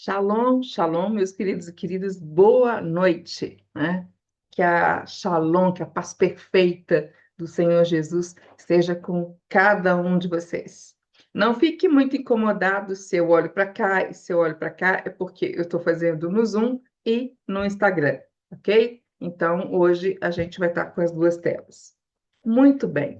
Shalom, shalom, meus queridos e queridas, boa noite, né? Que a shalom, que a paz perfeita do Senhor Jesus esteja com cada um de vocês. Não fique muito incomodado se eu olho para cá e se eu olho para cá, é porque eu estou fazendo no Zoom e no Instagram, ok? Então, hoje a gente vai estar com as duas telas. Muito bem.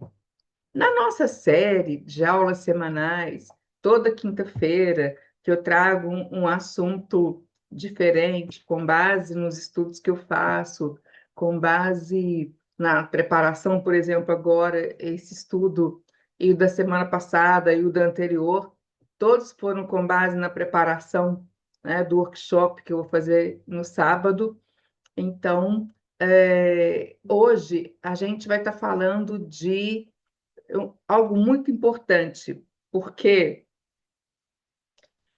Na nossa série de aulas semanais, toda quinta-feira, que eu trago um assunto diferente, com base nos estudos que eu faço, com base na preparação, por exemplo, agora, esse estudo e o da semana passada e o da anterior, todos foram com base na preparação, né, do workshop que eu vou fazer no sábado. Então, hoje a gente vai estar falando de algo muito importante, porque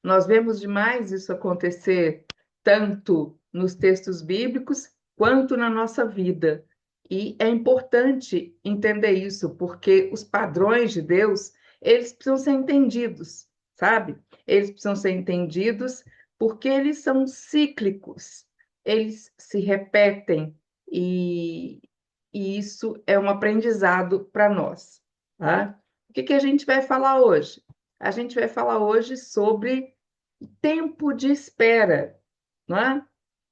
nós vemos demais isso acontecer tanto nos textos bíblicos quanto na nossa vida. E é importante entender isso, porque os padrões de Deus, eles precisam ser entendidos, sabe? Eles precisam ser entendidos porque eles são cíclicos, eles se repetem e, e isso é um aprendizado para nós, tá? O que a gente vai falar hoje? A gente vai falar hoje sobre tempo de espera, não é?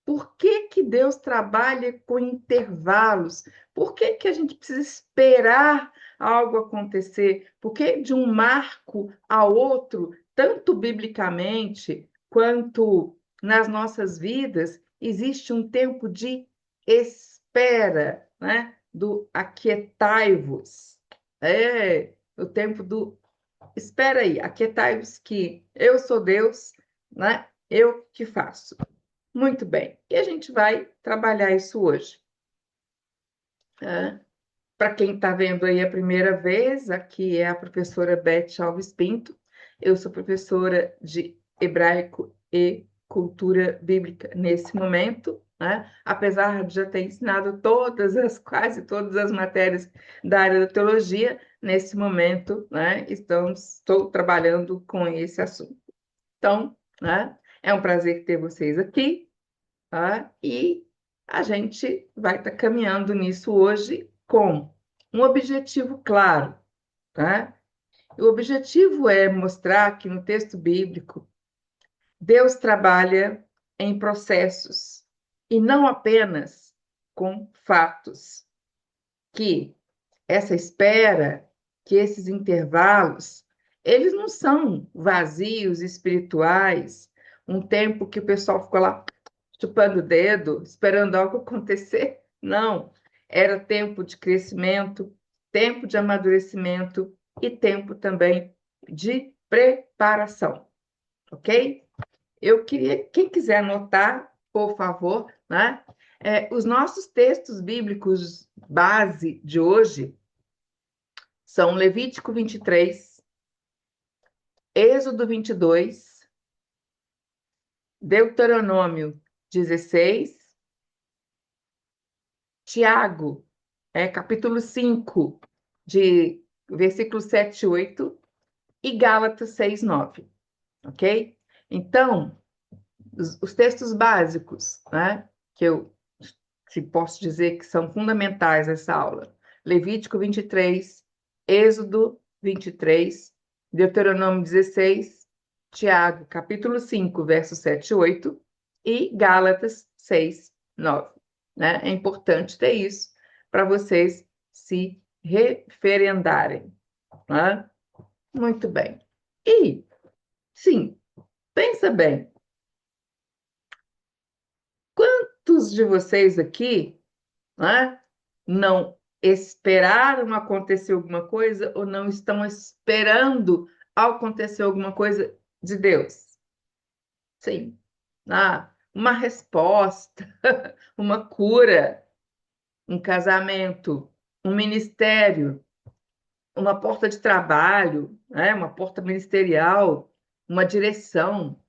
Por que Deus trabalha com intervalos? Por que a gente precisa esperar algo acontecer? Por que de um marco a outro, tanto biblicamente quanto nas nossas vidas, existe um tempo de espera, né? Do aquietai-vos. É o tempo do espera aí, aquietai-vos que eu sou Deus, né? Eu que faço. Muito bem. E a gente vai trabalhar isso hoje. Para quem está vendo aí a primeira vez, aqui é a professora Beth Alves Pinto. Eu sou professora de hebraico e cultura bíblica nesse momento, né? Apesar de já ter ensinado quase todas as matérias da área da teologia, nesse momento, né, estou trabalhando com esse assunto. Então, né, é um prazer ter vocês aqui, tá? E a gente vai estar caminhando nisso hoje com um objetivo claro, tá? O objetivo é mostrar que no texto bíblico Deus trabalha em processos e não apenas com fatos, que essa espera, que esses intervalos, eles não são vazios espirituais, um tempo que o pessoal ficou lá chupando o dedo, esperando algo acontecer. Não, era tempo de crescimento, tempo de amadurecimento e tempo também de preparação, ok? Eu queria, quem quiser anotar, por favor, né? Os nossos textos bíblicos base de hoje são Levítico 23, Êxodo 22, Deuteronômio 16, Tiago, capítulo 5, de versículos 7 e 8, e Gálatas 6, 9, ok? Então, os textos básicos, né, que eu posso dizer que são fundamentais nessa aula, Levítico 23, Êxodo 23, Deuteronômio 16, Tiago, capítulo 5, versos 7 e 8, e Gálatas 6, 9. Né? É importante ter isso para vocês se referendarem. Né? Muito bem. E, sim, pensa bem, quantos de vocês aqui, né, não esperaram acontecer alguma coisa ou não estão esperando acontecer alguma coisa de Deus? Sim. Uma resposta, uma cura, um casamento, um ministério, uma porta de trabalho, né? Uma porta ministerial, uma direção.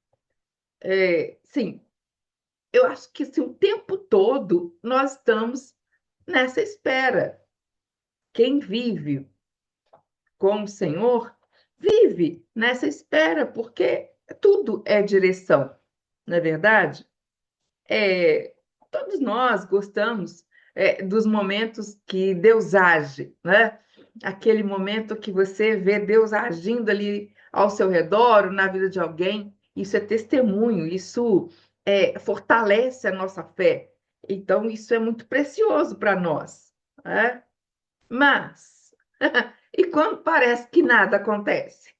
Sim, eu acho que assim, o tempo todo nós estamos nessa espera. Quem vive com o Senhor vive nessa espera, porque tudo é direção. não é verdade? É, todos nós gostamos dos momentos que Deus age, né? Aquele momento que você vê Deus agindo ali ao seu redor, ou na vida de alguém. Isso é testemunho, isso fortalece a nossa fé. Então, isso é muito precioso para nós, né? Mas, e quando parece que nada acontece?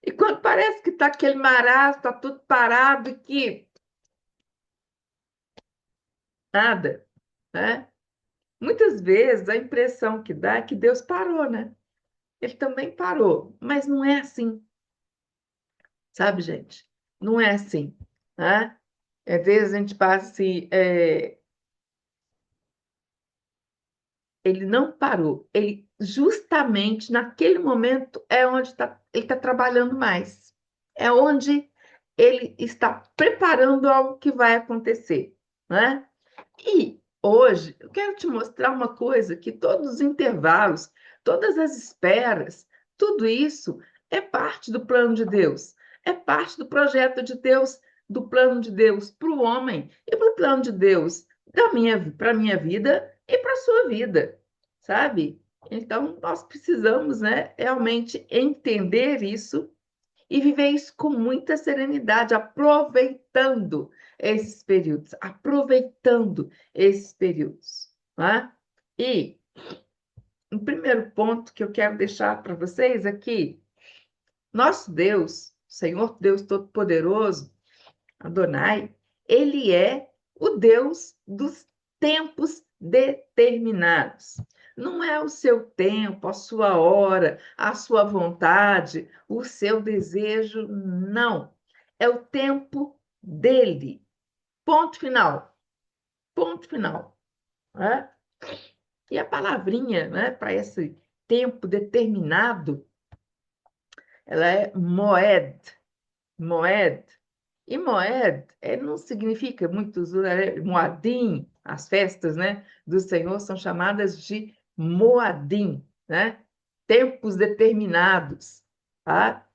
E quando parece que está aquele marasmo, está tudo parado e que nada, né? Muitas vezes a impressão que dá é que Deus parou, né? Ele também parou, mas não é assim, sabe, gente? Não é assim, né? Às vezes a gente passa assim, ele não parou, ele justamente naquele momento é onde ele está trabalhando mais, é onde ele está preparando algo que vai acontecer, né? E hoje eu quero te mostrar uma coisa que todos os intervalos, todas as esperas, tudo isso é parte do plano de Deus, é parte do projeto de Deus, do plano de Deus para o homem e para o plano de Deus para a minha vida e para a sua vida, sabe? Então, nós precisamos, né, realmente entender isso e viver isso com muita serenidade, aproveitando esses períodos, né? E o primeiro ponto que eu quero deixar para vocês aqui, nosso Deus, Senhor Deus Todo-Poderoso, Adonai, ele é o Deus dos tempos determinados. Não é o seu tempo, a sua hora, a sua vontade, o seu desejo, não. É o tempo dele. Ponto final. Ponto final. Né? E a palavrinha, né, para esse tempo determinado, ela é moed. Moed. E Moed não significa muitos, Moadim, as festas, né, do Senhor são chamadas de Moadim, né? Tempos determinados, tá?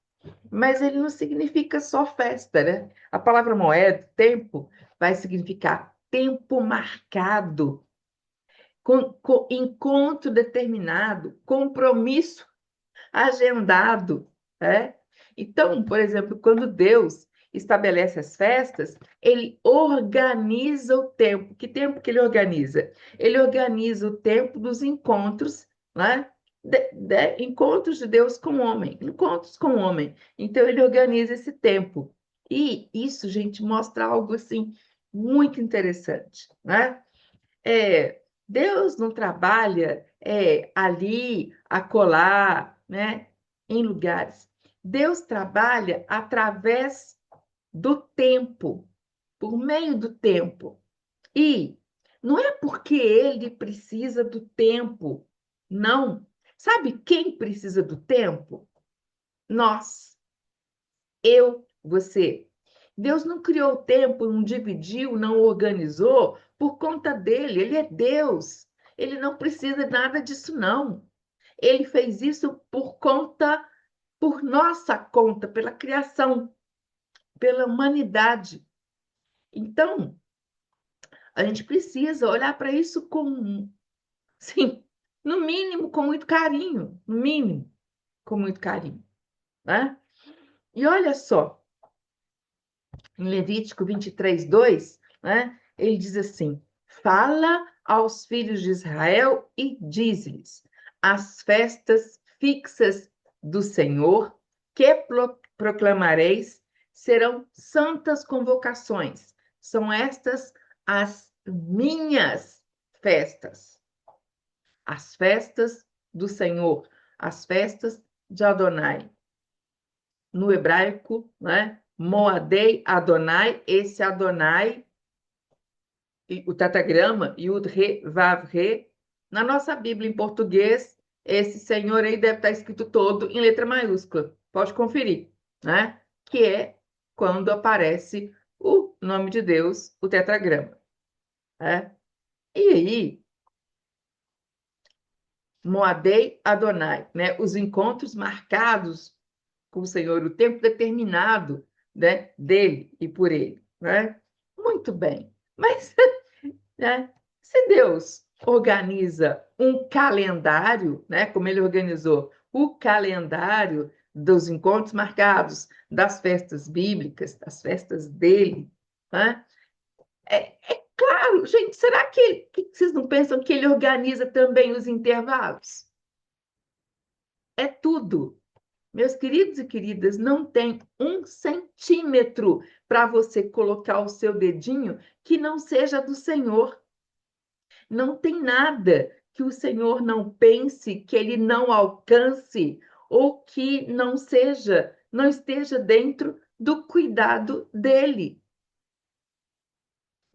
Mas ele não significa só festa, né? A palavra Moed, tempo, vai significar tempo marcado, com encontro determinado, compromisso agendado, né? Então, por exemplo, quando Deus estabelece as festas, ele organiza o tempo. Que tempo que ele organiza? Ele organiza o tempo dos encontros, né? Encontros de Deus com o homem, encontros com o homem. Então, ele organiza esse tempo. E isso, gente, mostra algo assim muito interessante, né? Deus não trabalha ali, acolá, né, em lugares. Deus trabalha através do tempo, por meio do tempo. E não é porque ele precisa do tempo, não. Sabe quem precisa do tempo? Nós, eu, você. Deus não criou o tempo, não dividiu, não organizou por conta dele. Ele é Deus. Ele não precisa nada disso, não. Ele fez isso por nossa conta, pela criação, pela humanidade. Então, a gente precisa olhar para isso com, sim, no mínimo, com muito carinho, no mínimo, com muito carinho, né? E olha só, em Levítico 23:2, né, ele diz assim: fala aos filhos de Israel e diz-lhes: as festas fixas do Senhor que proclamareis serão santas convocações. São estas as minhas festas, as festas do Senhor, as festas de Adonai. No hebraico, né? Moadei Adonai, esse Adonai, o tetagrama, Yud Re Vav Re. Na nossa Bíblia em português, esse Senhor aí deve estar escrito todo em letra maiúscula. Pode conferir, né? Que é quando aparece o nome de Deus, o tetragrama, né? E aí, Moadei Adonai, né? Os encontros marcados com o Senhor, o tempo determinado né, dele e por ele, né? Muito bem. Mas, né, se Deus organiza um calendário, né, como ele organizou o calendário dos encontros marcados, das festas bíblicas, das festas dele, né? É claro, gente, será que vocês não pensam que ele organiza também os intervalos? É tudo. Meus queridos e queridas, não tem 1 centímetro para você colocar o seu dedinho que não seja do Senhor. Não tem nada que o Senhor não pense, que ele não alcance, ou que não esteja dentro do cuidado dele.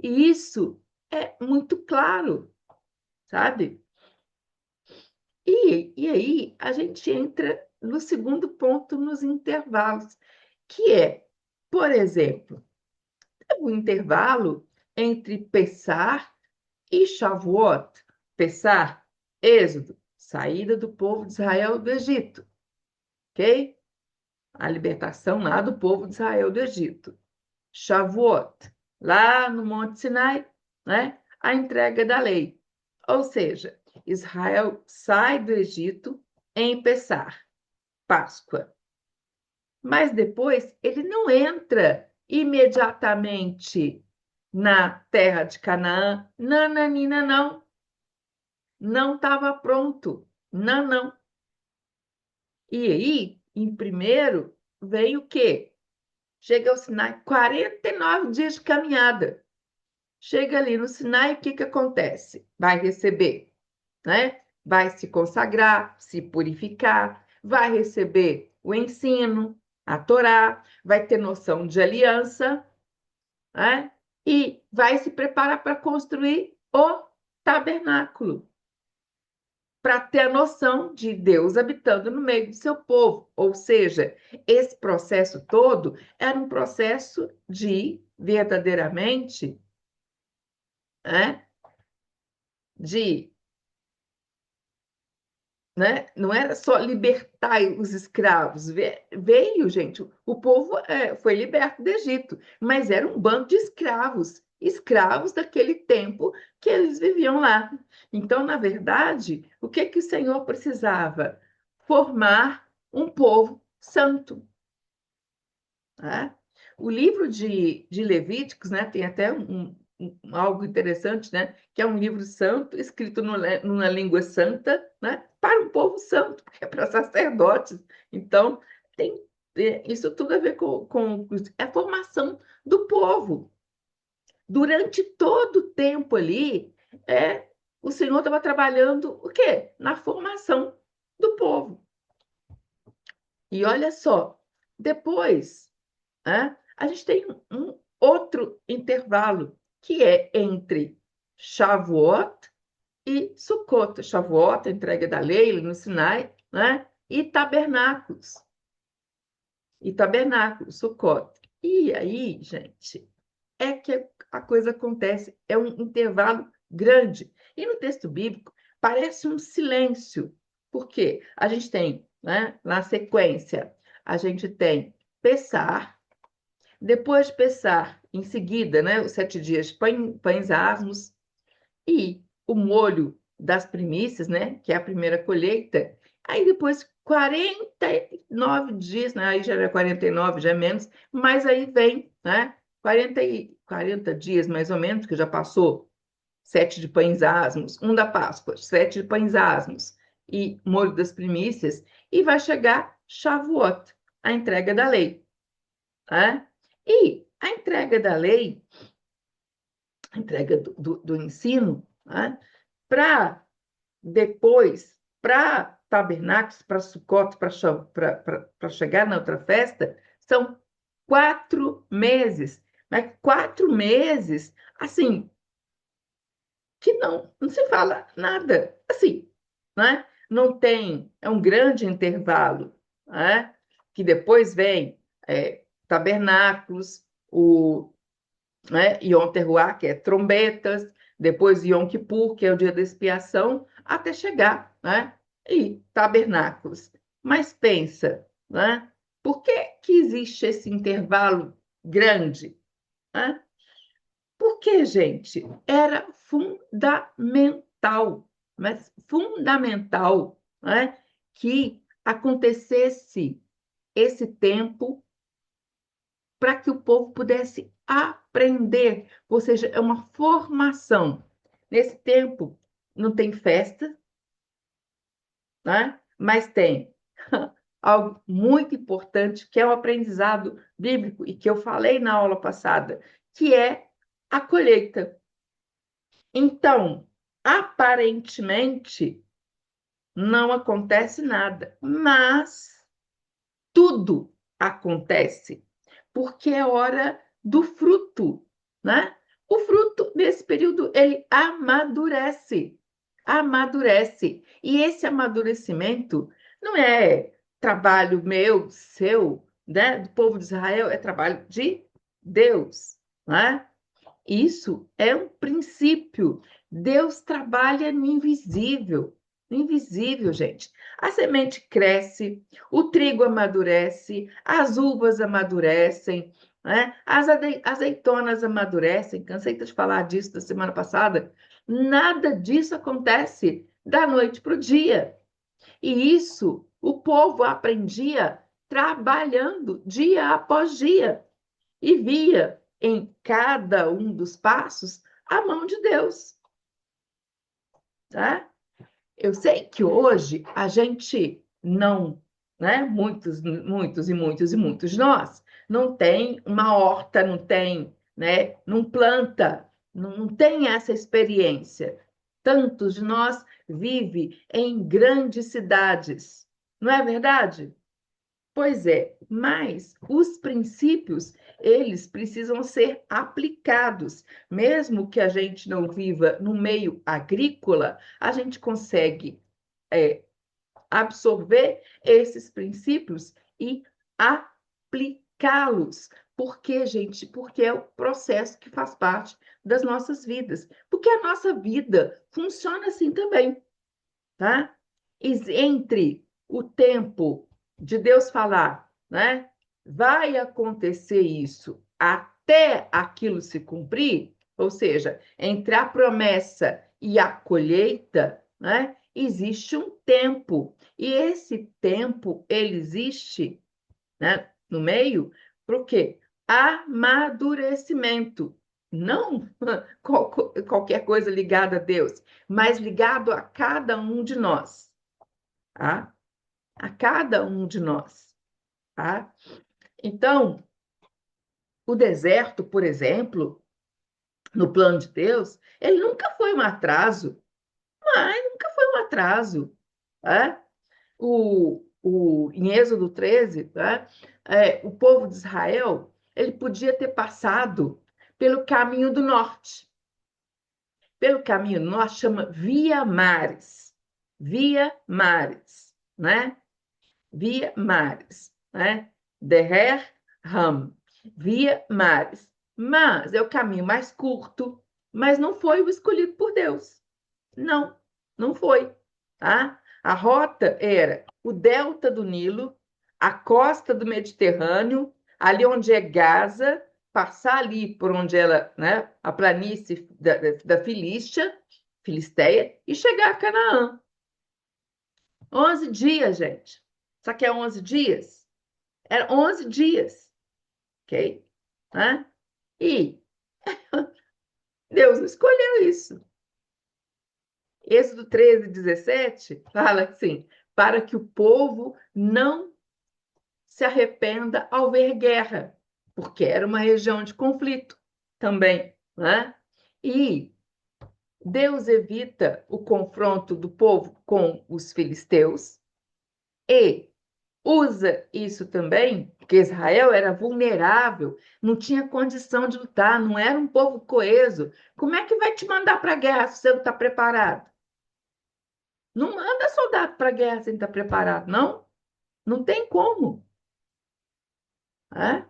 E isso é muito claro, sabe? E aí a gente entra no segundo ponto, nos intervalos, que é, por exemplo, o intervalo entre Pessar e Shavuot. Pessar, Êxodo, saída do povo de Israel do Egito, ok? A libertação lá do povo de Israel do Egito. Shavuot, lá no Monte Sinai, né? A entrega da lei. Ou seja, Israel sai do Egito em Pessar, Páscoa. Mas depois ele não entra imediatamente na terra de Canaã. Nananina, não. Não estava pronto. Não, não. E aí, em primeiro, vem o quê? Chega ao Sinai, 49 dias de caminhada. Chega ali no Sinai, o que que acontece? Vai receber, né? Vai se consagrar, se purificar, vai receber o ensino, a Torá, vai ter noção de aliança, né? E vai se preparar para construir o tabernáculo, para ter a noção de Deus habitando no meio do seu povo. Ou seja, esse processo todo era um processo de verdadeiramente, né, de, né, não era só libertar os escravos. Veio, gente, o povo foi liberto do Egito, mas era um bando de escravos, escravos daquele tempo que eles viviam lá. Então, na verdade, o que que o Senhor precisava? Formar um povo santo. Né? O livro de Levíticos, né, tem até algo interessante, né, que é um livro santo, escrito numa língua santa, né, para um povo santo, porque é para sacerdotes. Então, tem isso tudo a ver com a formação do povo. Durante todo o tempo ali, o Senhor estava trabalhando o quê? Na formação do povo. E olha só, depois, né, a gente tem um outro intervalo, que é entre Shavuot e Sukkot. Shavuot, a entrega da lei no Sinai, né? E tabernáculos, Sukkot. E aí, gente, é que a coisa acontece, é um intervalo grande. E no texto bíblico parece um silêncio, porque a gente tem, né, na sequência, a gente tem Pessar, depois de Pessar, em seguida, né, os 7 dias pães asmos e o molho das primícias, né, que é a primeira colheita. Aí depois 49 dias, né, aí já é 49, já é menos, mas aí vem, né, 40 dias mais ou menos, que já passou 7 de pães asmos, um da Páscoa, 7 de pães asmos e molho das primícias, e vai chegar Shavuot, a entrega da lei. Né? E a entrega da lei, a entrega do ensino, né? Para depois, para tabernáculos, para Sucote, para chegar na outra festa, são 4 meses. Mas 4 meses, assim, que não se fala nada. Assim, né? Não tem, é um grande intervalo, né? Que depois vem tabernáculos, né? Yom Teruah, que é trombetas, depois Yom Kippur, que é o dia da expiação, até chegar, né? E tabernáculos. Mas pensa, né? Por que que existe esse intervalo grande? Né? Porque, gente, era fundamental, mas fundamental, né, que acontecesse esse tempo para que o povo pudesse aprender, ou seja, é uma formação. Nesse tempo, não tem festa, né? Mas tem algo muito importante, que é o aprendizado bíblico, e que eu falei na aula passada, que é a colheita. Então, aparentemente, não acontece nada, mas tudo acontece, porque é hora do fruto, né? O fruto, nesse período, ele amadurece, amadurece. E esse amadurecimento não é trabalho meu, seu, né? Do povo de Israel, é trabalho de Deus, né? Isso é um princípio. Deus trabalha no invisível. No invisível, gente. A semente cresce, o trigo amadurece, as uvas amadurecem, né? As azeitonas amadurecem. Cansei de falar disso da semana passada. Nada disso acontece da noite para o dia. E isso o povo aprendia trabalhando dia após dia e via em cada um dos passos a mão de Deus, tá? Eu sei que hoje a gente não, né? Muitos de nós não tem uma horta, não tem, né? Não planta, não tem essa experiência. Tantos de nós vivem em grandes cidades, não é verdade? Pois é, mas os princípios, eles precisam ser aplicados. Mesmo que a gente não viva no meio agrícola, a gente consegue absorver esses princípios e aplicá-los. Por quê, gente? Porque é o processo que faz parte das nossas vidas. Porque a nossa vida funciona assim também, tá? Entre o tempo de Deus falar, né? Vai acontecer isso até aquilo se cumprir, ou seja, entre a promessa e a colheita, né? Existe um tempo. E esse tempo, ele existe, né, no meio, para o quê? Amadurecimento. Não qualquer coisa ligada a Deus, mas ligado a cada um de nós, tá? A cada um de nós, tá? Então, o deserto, por exemplo, no plano de Deus, ele nunca foi um atraso, mas nunca foi um atraso, tá? Em Êxodo 13, tá? O povo de Israel, ele podia ter passado pelo caminho do norte. Pelo caminho do norte chama Via Mares, né? Via Mares, né? Deher Ram, Via Mares. Mas é o caminho mais curto, mas não foi o escolhido por Deus. Não, não foi, tá? A rota era o delta do Nilo, a costa do Mediterrâneo, ali onde é Gaza, passar ali por onde ela, né, a planície da Filisteia, e chegar a Canaã. 11 dias, gente. Só que é 11 dias? Era 11 dias, ok? Né? E Deus não escolheu isso. Êxodo 13, 17 fala assim, para que o povo não se arrependa ao ver guerra, porque era uma região de conflito também, né? E Deus evita o confronto do povo com os filisteus e usa isso também, porque Israel era vulnerável, não tinha condição de lutar, não era um povo coeso. Como é que vai te mandar para a guerra se você não está preparado? Não manda soldado para a guerra sem estar preparado, não. Não tem como. Né?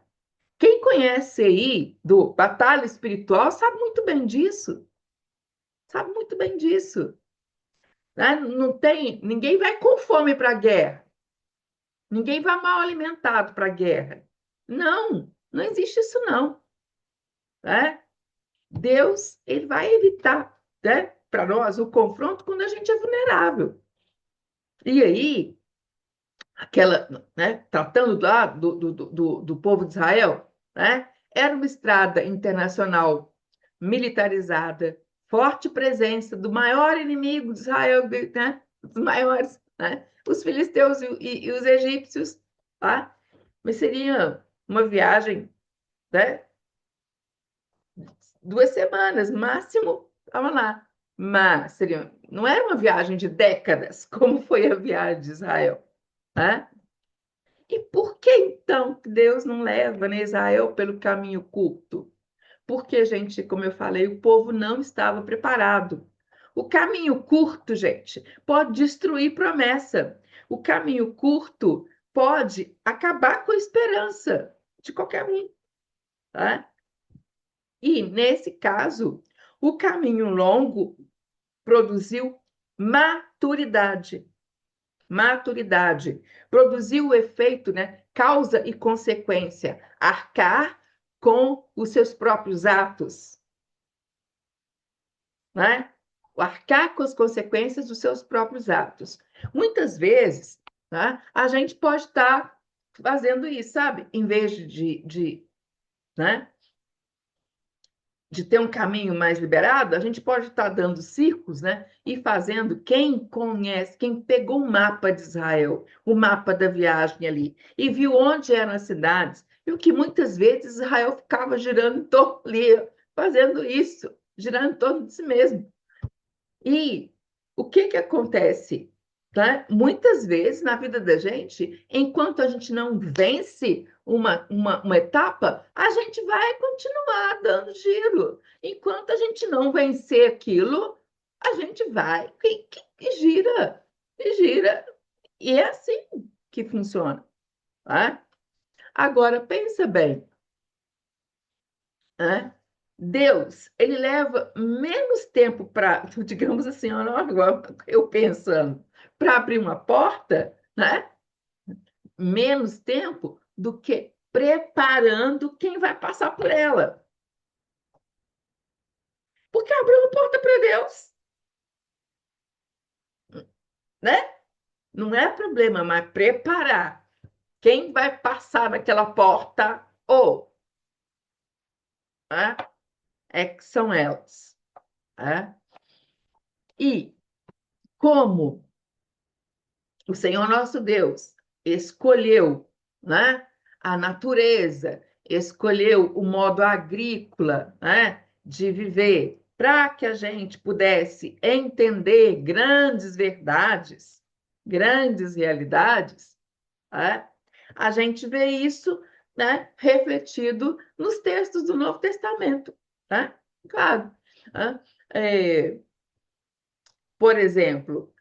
Quem conhece aí do batalha espiritual sabe muito bem disso. Sabe muito bem disso. Né? Não tem, ninguém vai com fome para a guerra. Ninguém vai mal alimentado para a guerra. Não, não existe isso não, né? Deus, ele vai evitar, né, para nós o confronto quando a gente é vulnerável. E aí, aquela, né, tratando lá do povo de Israel, né, era uma estrada internacional militarizada, forte presença do maior inimigo de Israel, né, dos maiores, né, os filisteus e os egípcios, tá? Mas seria uma viagem, né, 2 semanas, máximo, estava lá. Mas seria, não era uma viagem de décadas, como foi a viagem de Israel, né? E por que então que Deus não leva, né, Israel pelo caminho curto? Porque, gente, como eu falei, o povo não estava preparado. O caminho curto, gente, pode destruir promessa. O caminho curto pode acabar com a esperança de qualquer um, tá? E, nesse caso, o caminho longo produziu maturidade. Maturidade. Produziu o efeito, né? Causa e consequência. Arcar com os seus próprios atos, né? Arcar com as consequências dos seus próprios atos. Muitas vezes, tá? A gente pode estar fazendo isso, sabe? Em vez né? de ter um caminho mais liberado, a gente pode estar dando circos, né? E fazendo quem conhece, quem pegou o mapa de Israel, o mapa da viagem ali, e viu onde eram as cidades, viu que muitas vezes Israel ficava girando em torno ali, fazendo isso, girando em torno de si mesmo. E o que que acontece? Tá? Muitas vezes na vida da gente, enquanto a gente não vence uma etapa, a gente vai continuar dando giro. Enquanto a gente não vencer aquilo, a gente vai que gira, e gira. E é assim que funciona. Tá? Agora, pensa bem, né? Deus, ele leva menos tempo para, digamos assim, agora eu pensando, para abrir uma porta, né? Menos tempo do que preparando quem vai passar por ela. Porque abriu uma porta para Deus, né? Não é problema, mas preparar quem vai passar naquela porta ou, né? É que são elas, né? E como o Senhor nosso Deus escolheu, né, a natureza, escolheu o modo agrícola, né, de viver, para que a gente pudesse entender grandes verdades, grandes realidades, né, a gente vê isso, né, refletido nos textos do Novo Testamento. Né? Claro. Né? É, por exemplo,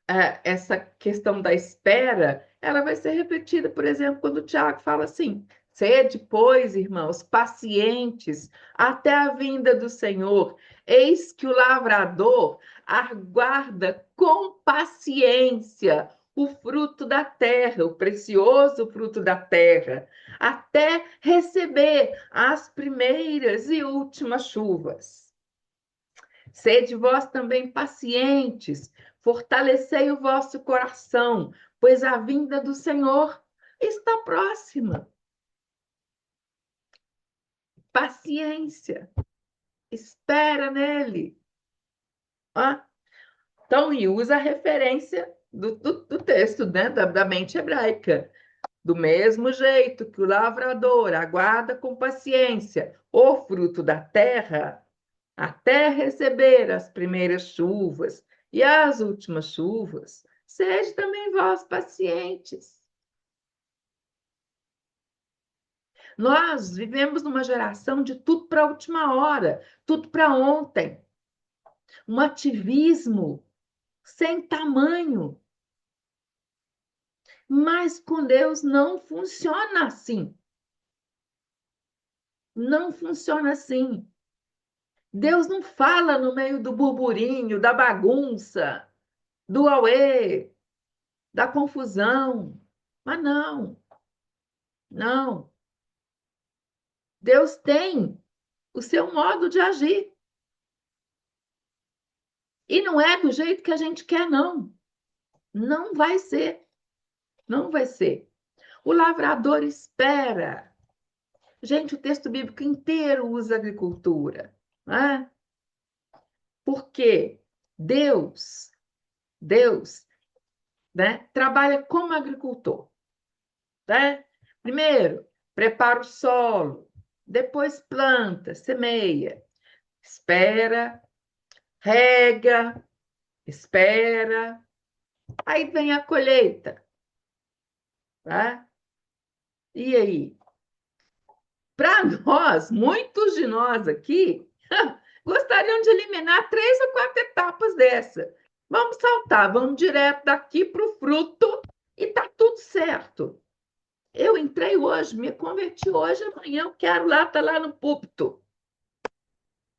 essa questão da espera, ela vai ser repetida, por exemplo, quando o Tiago fala assim: sede, pois, irmãos, pacientes até a vinda do Senhor. Eis que o lavrador aguarda com paciência o fruto da terra, o precioso fruto da terra, até receber as primeiras e últimas chuvas. Sede vós também pacientes, fortalecei o vosso coração, pois a vinda do Senhor está próxima. Paciência, espera nele. Ah, então, e usa a referência do texto, né, da mente hebraica. Do mesmo jeito que o lavrador aguarda com paciência o fruto da terra, até receber as primeiras chuvas e as últimas chuvas, sede também vós pacientes. Nós vivemos numa geração de tudo para a última hora, tudo para ontem. Um ativismo sem tamanho. Mas com Deus não funciona assim. Não funciona assim. Deus não fala no meio do burburinho, da bagunça, do auê, da confusão. Mas não, não. Deus tem o seu modo de agir. E não é do jeito que a gente quer, não. Não vai ser. Não vai ser. O lavrador espera. Gente, o texto bíblico inteiro usa agricultura, né? Porque Deus, né, trabalha como agricultor, né? Primeiro, prepara o solo, depois planta, semeia, espera, rega, espera, aí vem a colheita, tá? E aí? Para nós, muitos de nós aqui gostariam de eliminar 3 ou 4 etapas dessa. Vamos saltar, vamos direto daqui para o fruto e tá tudo certo. Eu entrei hoje, me converti hoje, amanhã eu quero lá, tá lá no púlpito,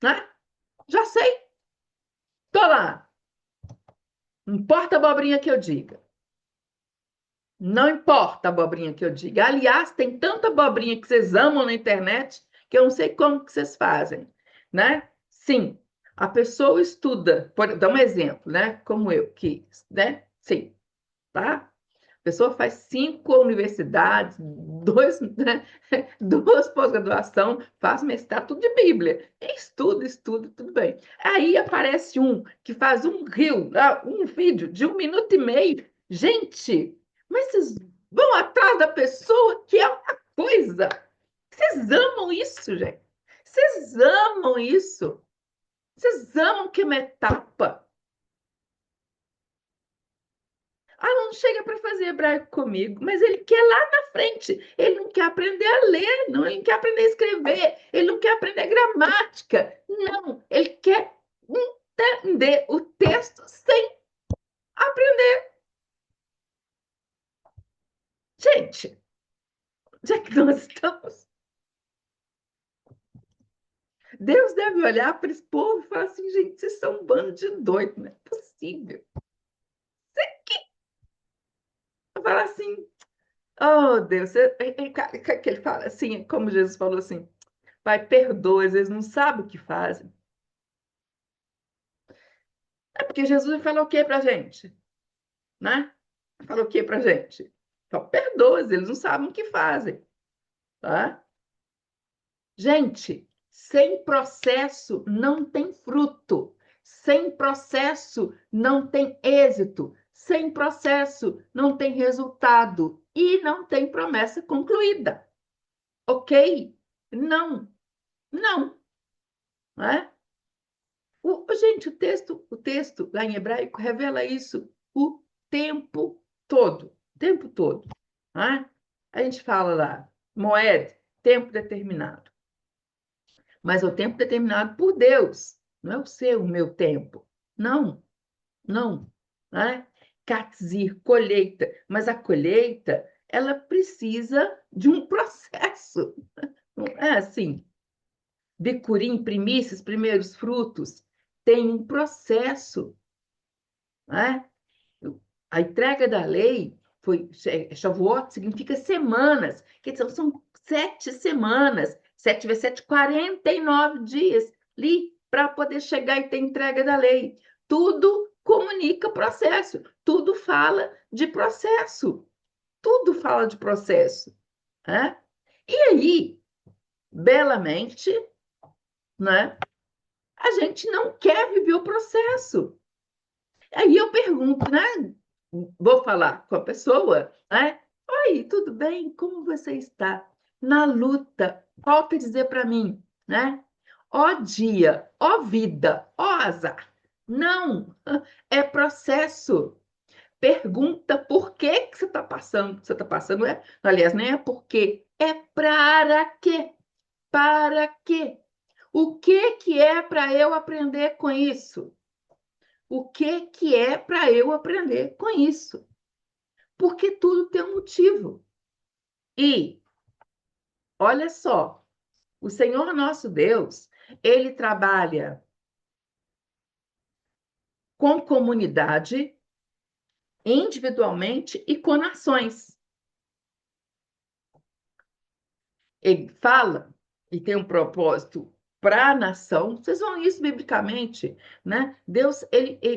né? Já sei, tô lá. Não importa a abobrinha que eu diga. Não importa a abobrinha que eu diga. Aliás, tem tanta abobrinha que vocês amam na internet que eu não sei como que vocês fazem, né? Sim, a pessoa estuda, por dar um exemplo, né? Como eu, que, né? Sim, tá? A pessoa faz 5 universidades, né? 2 pós-graduação, faz mestrado, tudo de Bíblia. Estuda, tudo bem. Aí aparece um que faz um reel, um vídeo de 1 minuto e meio. Gente, mas vocês vão atrás da pessoa que é uma coisa. Vocês amam isso, gente. Vocês amam isso. Vocês amam que é uma etapa. Ah, não chega para fazer hebraico comigo, mas ele quer lá na frente. Ele não quer aprender a ler, não, ele não quer aprender a escrever, ele não quer aprender gramática. Não, ele quer entender o texto sem aprender. Gente, já que nós estamos, Deus deve olhar para esse povo e falar assim: gente, vocês são um bando de doidos, não é possível. Falar assim: oh, Deus, que ele fala assim, como Jesus falou assim: Pai, perdoa, eles não sabem o que fazem. É porque Jesus falou o que para a gente? Né? Falou o que para a gente? Então, perdoa, eles não sabem o que fazem. Tá? Gente, sem processo não tem fruto. Sem processo não tem êxito. Sem processo não tem resultado. E não tem promessa concluída. Ok? Não, não. Né? Gente, o texto lá em hebraico revela isso o tempo todo, o tempo todo. Né? A gente fala lá, moed, tempo determinado. Mas é o tempo determinado por Deus, não é o seu, o meu tempo. Não, não. Né? Catzir, colheita. Mas a colheita, ela precisa de um processo. Não é assim. Bicurim, primícias, primeiros frutos, tem um processo, né? A entrega da lei foi Shavuot, significa semanas, que são 7 semanas, 7 vezes 7, 49 dias ali para poder chegar e ter entrega da lei. Tudo comunica processo, tudo fala de processo, tudo fala de processo, né? E aí, belamente, né? A gente não quer viver o processo. Aí eu pergunto, né? Vou falar com a pessoa, né? Oi, tudo bem? Como você está? Na luta, falta dizer para mim, né? Ó dia, ó vida, ó azar. Não, é processo. Pergunta por que que você está passando, você está passando, aliás, nem é por quê, é para quê? Para quê? O que que é para eu aprender com isso? O que que é para eu aprender com isso? Porque tudo tem um motivo. E olha só, o Senhor nosso Deus, ele trabalha com comunidade, individualmente e com nações. ele fala e tem um propósito para a nação. Vocês vão isso biblicamente, né? Deus,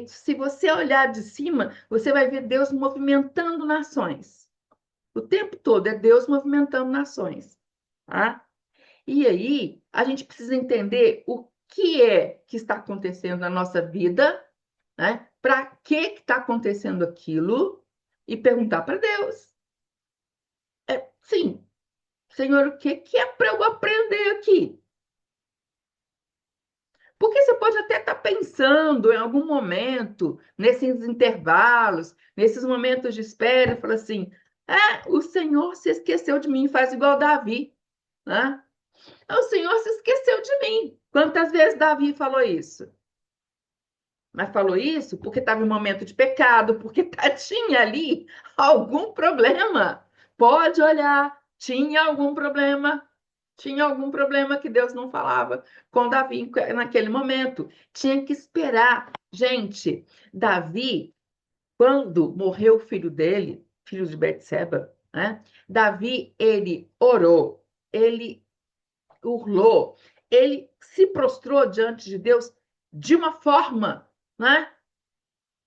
se você olhar de cima, você vai ver Deus movimentando nações. O tempo todo é Deus movimentando nações, tá? E aí, a gente precisa entender o que é que está acontecendo na nossa vida, né? Para que está acontecendo aquilo e perguntar para Deus. Sim, Senhor, o que é para eu aprender aqui? Porque você pode até estar pensando em algum momento, nesses intervalos, nesses momentos de espera, e falar assim: o Senhor se esqueceu de mim, faz igual Davi, né? O Senhor se esqueceu de mim. Quantas vezes Davi falou isso? Mas falou isso porque estava em momento de pecado, porque tinha ali algum problema. Pode olhar, tinha algum problema. Tinha algum problema que Deus não falava com Davi naquele momento. Tinha que esperar. Gente, Davi, quando morreu o filho dele, filho de Betseba, né? Davi, ele orou, ele urlou, ele se prostrou diante de Deus de uma forma, né?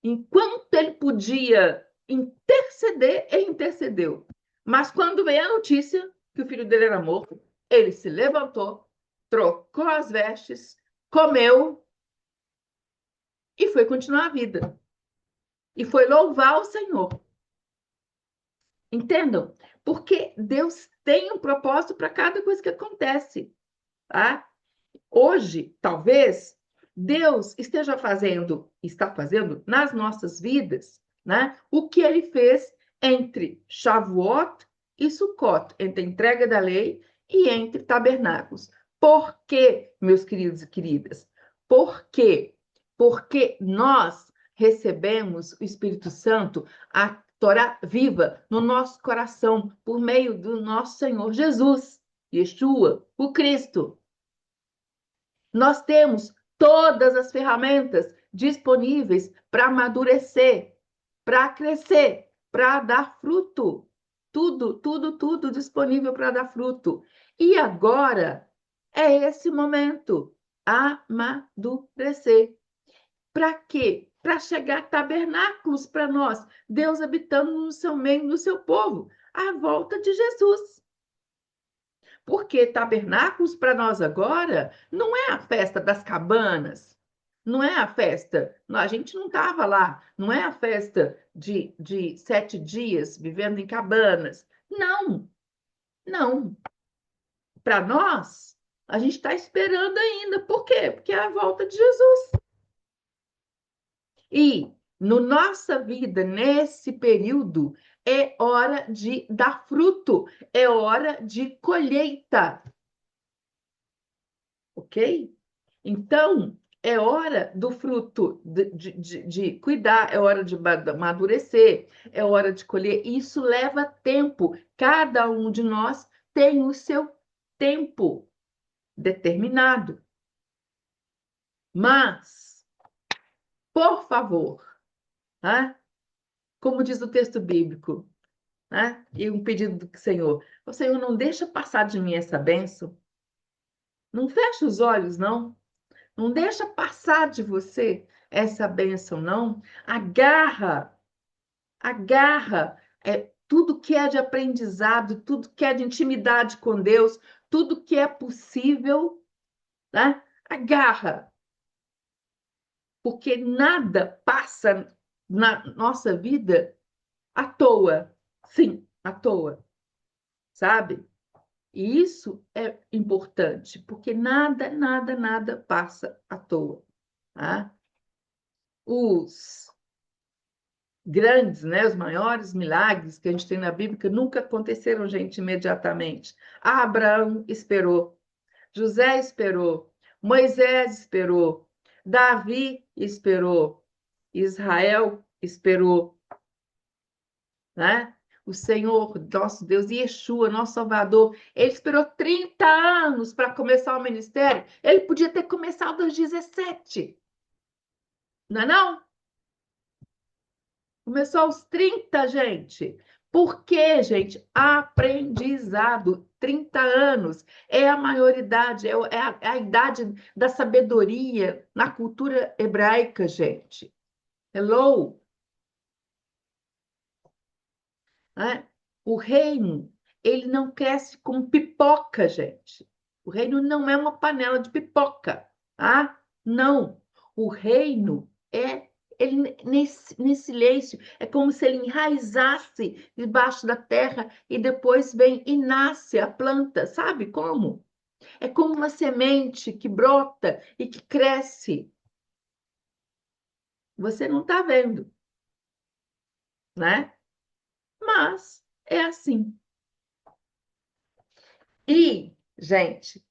Enquanto ele podia interceder, ele intercedeu. Mas quando veio a notícia que o filho dele era morto, ele se levantou, trocou as vestes, comeu e foi continuar a vida. E foi louvar o Senhor. Entendam? Porque Deus tem um propósito para cada coisa que acontece. Tá? Hoje, talvez, Deus está fazendo nas nossas vidas, né? O que ele fez entre Shavuot e Sukkot, entre a entrega da lei e entre tabernáculos. Por quê, meus queridos e queridas? Por quê? Porque nós recebemos o Espírito Santo, a Torá viva, no nosso coração, por meio do nosso Senhor Jesus, Yeshua, o Cristo. Nós temos todas as ferramentas disponíveis para amadurecer, para crescer, para dar fruto. Tudo, tudo, tudo disponível para dar fruto. E agora é esse momento, amadurecer. Para quê? Para chegar tabernáculos para nós, Deus habitando no seu meio, no seu povo, à volta de Jesus. Porque tabernáculos para nós agora não é a festa das cabanas, não é a festa, a gente não estava lá, não é a festa de 7 dias vivendo em cabanas. Não, não. Para nós, a gente está esperando ainda. Por quê? Porque é a volta de Jesus. E no nossa vida, nesse período, é hora de dar fruto, é hora de colheita. Ok? Então, é hora do fruto, de cuidar, é hora de amadurecer, é hora de colher. Isso leva tempo. Cada um de nós tem o seu tempo determinado. Mas, por favor, né? Como diz o texto bíblico, né? E um pedido do Senhor: o Senhor, não deixa passar de mim essa bênção. Não fecha os olhos, não. Não deixa passar de você essa bênção, não. Agarra, agarra tudo que é de aprendizado, tudo que é de intimidade com Deus, tudo que é possível, né? Agarra, porque nada passa na nossa vida à toa. Sim, à toa, sabe? E isso é importante, porque nada, nada, nada passa à toa, tá? Os grandes, né, os maiores milagres que a gente tem na Bíblia nunca aconteceram, gente, imediatamente. Abraão esperou, José esperou, Moisés esperou, Davi esperou, Israel esperou, né? O Senhor, nosso Deus, Yeshua, nosso Salvador, ele esperou 30 anos para começar o ministério. Ele podia ter começado aos 17, não é não? Começou aos 30, gente. Por quê, gente? Aprendizado. 30 anos é a maioridade, é a idade da sabedoria na cultura hebraica, gente. Hello? Né? O reino, ele não cresce como pipoca, gente. O reino não é uma panela de pipoca, tá? Não. O reino é ele nesse silêncio, é como se ele enraizasse debaixo da terra e depois vem e nasce a planta, sabe como? É como uma semente que brota e que cresce. Você não está vendo, né? Mas é assim. E, gente,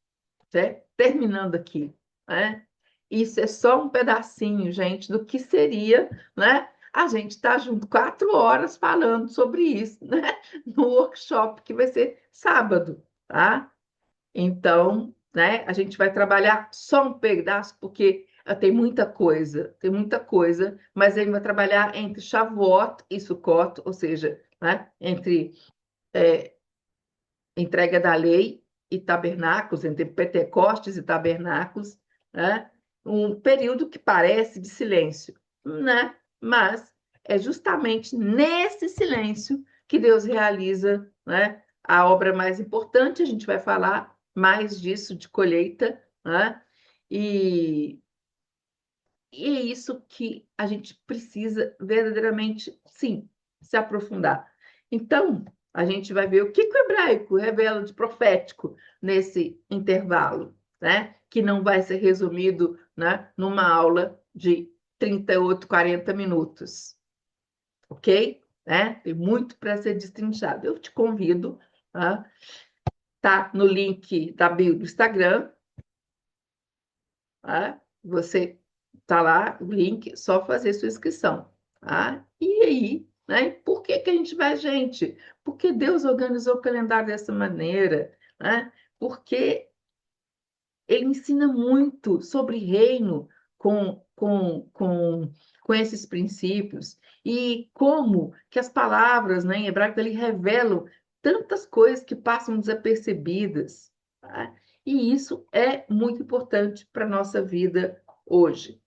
né? Terminando aqui, né? Isso é só um pedacinho, gente, do que seria, né? A gente está junto 4 horas falando sobre isso, né? No workshop que vai ser sábado, tá? Então, né? A gente vai trabalhar só um pedaço, porque tem muita coisa, mas a gente vai trabalhar entre Shavuot e Sukkot, ou seja, né? Entre é, entrega da lei e tabernáculos, entre Pentecostes e tabernáculos, né? Um período que parece de silêncio, né? Mas é justamente nesse silêncio que Deus realiza, né, a obra mais importante. A gente vai falar mais disso, de colheita, né? E, e é isso que a gente precisa verdadeiramente, sim, se aprofundar. Então, a gente vai ver o que o hebraico revela de profético nesse intervalo, né? Que não vai ser resumido, né, numa aula de 38, 40 minutos, ok? Né? Tem muito para ser destrinchado. Eu te convido, tá no link da bio do Instagram, tá? Você tá lá, o link, só fazer sua inscrição, tá? E aí, né? Por que que a gente vai, gente? Porque Deus organizou o calendário dessa maneira, né? Porque ele ensina muito sobre reino com esses princípios e como que as palavras, né, em hebraico, ele revelam tantas coisas que passam desapercebidas, tá? E isso é muito importante para a nossa vida hoje,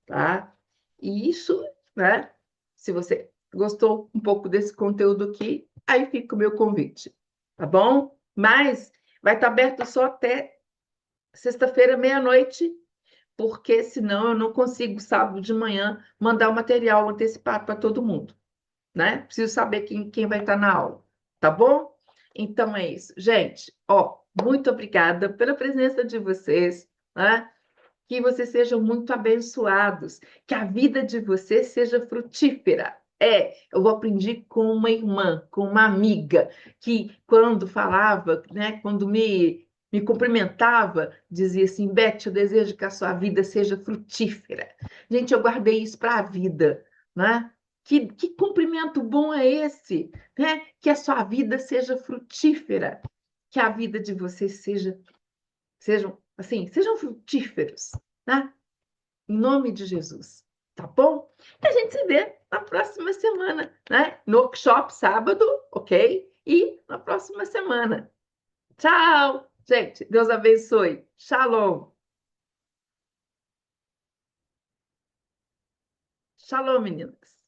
tá? E isso, né, se você gostou um pouco desse conteúdo aqui, aí fica o meu convite, tá bom? Mas vai estar aberto só até sexta-feira, meia-noite, porque senão eu não consigo, sábado de manhã, mandar o material antecipado para todo mundo, né? Preciso saber quem vai estar na aula, tá bom? Então é isso. Gente, ó, muito obrigada pela presença de vocês, né? Que vocês sejam muito abençoados, que a vida de vocês seja frutífera. Eu aprendi com uma irmã, com uma amiga, que quando falava, né, quando me cumprimentava, dizia assim: Beth, eu desejo que a sua vida seja frutífera. Gente, eu guardei isso para a vida, né? Que cumprimento bom é esse, né? Que a sua vida seja frutífera, que a vida de vocês sejam assim, sejam frutíferos, tá? Em nome de Jesus, tá bom? E a gente se vê na próxima semana, né? No workshop sábado, ok? E na próxima semana. Tchau, gente. Deus abençoe. Shalom. Shalom, meninas.